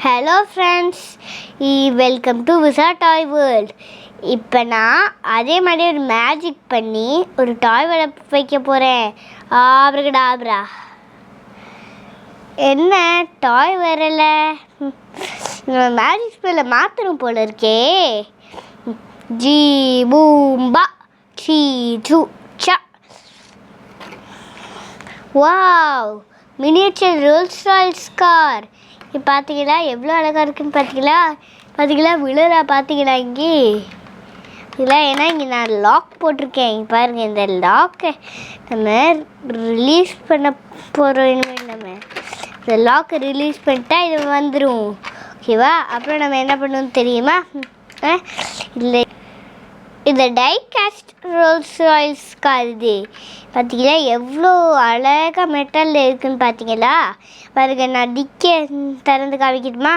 Hello friends, welcome to Visa Toy World. இப்போ நான் அதே மாதிரி ஒரு மேஜிக் பண்ணி ஒரு டாய் வைக்க போகிறேன். ஆப்ரகடாப்ரா. என்ன டாய் வரல? மேஜிக் ஸ்பெல்ல மாற்றணும் போல இருக்கே. ஜி பூம்பா சீ சு சா. Wow, miniature Rolle's Royce car. இப்போ பார்த்தீங்களா எவ்வளோ அழகாக இருக்குன்னு பார்த்தீங்களா விழுறா பார்த்தீங்களா இங்கே இல்லை. ஏன்னா இங்கே நான் லாக் போட்டிருக்கேன். இங்கே பாருங்கள், இந்த லாக்கை நம்ம ரிலீஸ் பண்ண போகிறோம். நம்ம இந்த லாக்கை ரிலீஸ் பண்ணிட்டா இது வந்துடும். ஓகேவா? அப்புறம் நம்ம என்ன பண்ணணும்னு தெரியுமா? இல்லை, இந்த die cast Rolls Royce car. இது பார்த்தீங்களா எவ்வளோ அழகாக மெட்டலில் இருக்குதுன்னு பார்த்தீங்களா? பாருங்க, நான் டிக்கை திறந்து காமிக்கட்டுமா?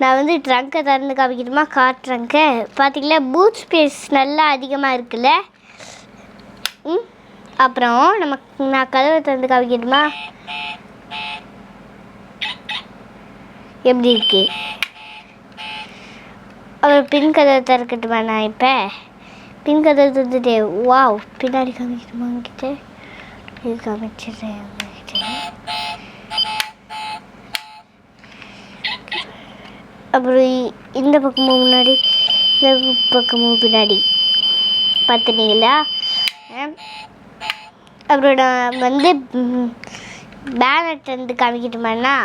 நான் ட்ரங்கை திறந்து காமிக்கட்டுமா? கார் ட்ரங்கை பார்த்தீங்களா? பூட் ஸ்பேஸ் நல்லா அதிகமாக இருக்குல்ல. அப்புறம் நான் கதவை திறந்து காமிக்கட்டுமா? எப்படி இருக்கு? அப்புறம் பின் கதவை திறக்கட்டுமா? நான் இப்போ பின் கதவை திறந்துட்டு வாவ், பின்னாடி காமிக்கட்டுமா? கிட்ட இது காமிச்சிடுறேன். அப்புறம் இந்த பக்கமும் முன்னாடி, இந்த பக்கமும் பின்னாடி பார்த்துனீங்களா? அப்புறம் நான் பேனட் காமிக்கட்டுமாண்ணா?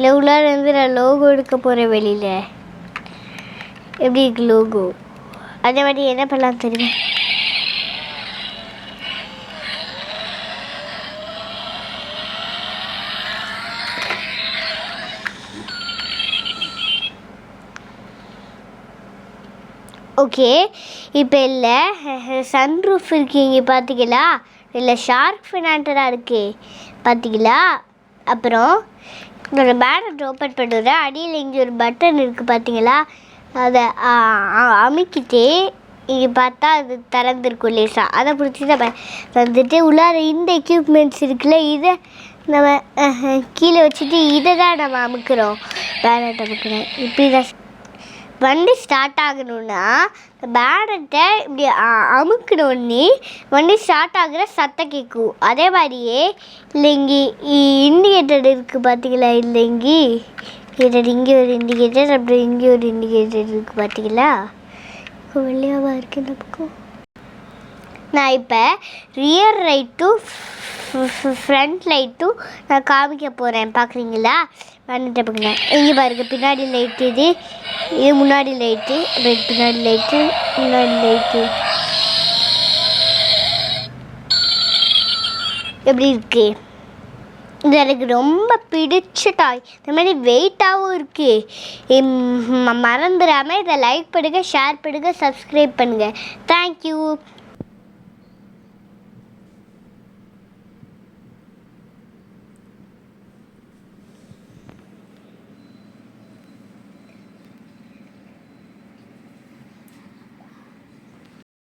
இல்லை, உள்ளார நான் லோகோ எடுக்க போகிறேன் வெளியில். எப்படி இருக்கு லோகோ? அதே மாதிரி என்ன பண்ணலாம் தெரியுமா? ஓகே, இப்போ இல்லை சன்ரூஃப் இருக்கு இங்கே பார்த்தீங்களா? இல்லை ஷார்க் ஃபினாண்டராக இருக்குது பார்த்தீங்களா? அப்புறம் ஒரு பேனட் ஓப்பன் பண்ணுறேன். அடியில் இங்கே ஒரு பட்டன் இருக்குது பார்த்தீங்களா? அதை அமுக்கிட்டு இங்கே பார்த்தா அது திறந்துருக்கும் லேசாக. அதை பிடிச்சி நம்ம உள்ளார இந்த எக்யூப்மெண்ட்ஸ் இருக்குல்ல, இதை நம்ம கீழே வச்சுட்டு இதை தான் நம்ம அமுக்கிறோம். பேனட் அமுக்கிறோம். இப்படி தான் வண்டி ஸ்டார்ட் ஆகணும்னா பேனட்டை இப்படி அமுக்கணுன்னே வண்டி ஸ்டார்ட் ஆகிற சத்தம் கேட்கும். அதே மாதிரியே இல்லை இங்கே இண்டிகேட்டர் இருக்குது பார்த்தீங்களா? இல்லை இங்கே ஒரு இண்டிகேட்டர், அப்புறம் இங்கே ஒரு இண்டிகேட்டர் இருக்குது பார்த்தீங்களா? வெளியாவா இருக்குது இந்த பக்கம். நான் இப்போ ரியர் லைட்டும் ஃப்ரண்ட் லைட்டும் நான் காமிக்க போகிறேன். பார்க்குறீங்களா? வந்துட்டு பார்க்குங்க. இங்கே பாருங்க, பின்னாடி லைட்டு, இது முன்னாடி லைட்டு, பின்னாடி லைட்டு, முன்னாடி லைட்டு. எப்படி இருக்கு? இது எனக்கு ரொம்ப பிடிச்ச டாய். இந்த மாதிரி வெயிட்டாகவும் இருக்குது. மறந்துடாமல் இதை லைக் பண்ணுங்கள், ஷேர் பண்ணுங்கள், சப்ஸ்கிரைப் பண்ணுங்கள். தேங்க்யூ.